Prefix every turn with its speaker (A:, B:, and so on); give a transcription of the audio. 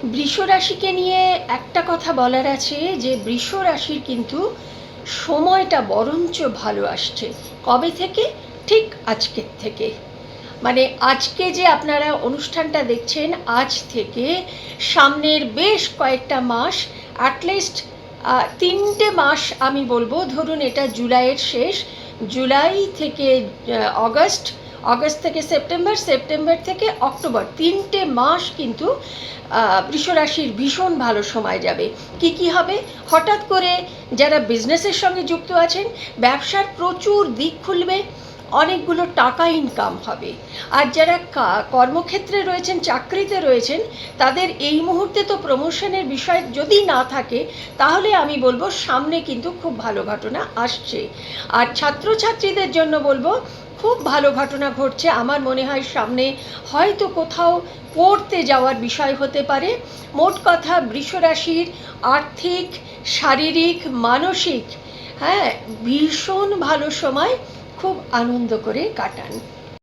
A: বৃষ রাশিকে নিয়ে একটা কথা বলার আছে যে বৃষ রাশির কিন্তু সময়টা বরঞ্চ ভালো আসছে। কবে থেকে? ঠিক আজকের থেকে। মানে আজকে যে আপনারা অনুষ্ঠানটা দেখছেন, আজ থেকে সামনের বেশ কয়েকটা মাস, অ্যাটলিস্ট 3টে মাস আমি বলবো, ধরুন এটা জুলাইয়ের শেষ, জুলাই থেকে অগস্ট, অগস্ট থেকে সেপ্টেম্বর, সেপ্টেম্বর থেকে অক্টোবর, 3টে মাস কিন্তু বৃষরাশির ভীষণ ভালো সময় যাবে। কি কি হবে? হঠাৎ করে যারা বিজনেসের সঙ্গে যুক্ত আছেন, ব্যবসার প্রচুর দিক খুলবে, অনেকগুলো টাকা ইনকাম হবে। আর যারা কর্মক্ষেত্রে রয়েছেন, চাকরিতে রয়েছেন, তাদের এই মুহূর্তে তো প্রমোশনের বিষয় যদি না থাকে, তাহলে আমি বলবো সামনে কিন্তু খুব ভালো ঘটনা আসছে। আর ছাত্রছাত্রীদের জন্য বলবো খুব ভালো ঘটনা ঘটছে। আমার মনে হয় সামনে হয়তো কোথাও পড়তে যাওয়ার বিষয় হতে পারে। মোট কথা বৃষরাশির আর্থিক, শারীরিক, মানসিক, হ্যাঁ, ভীষণ ভালো সময়, খুব আনন্দ করে কাটান।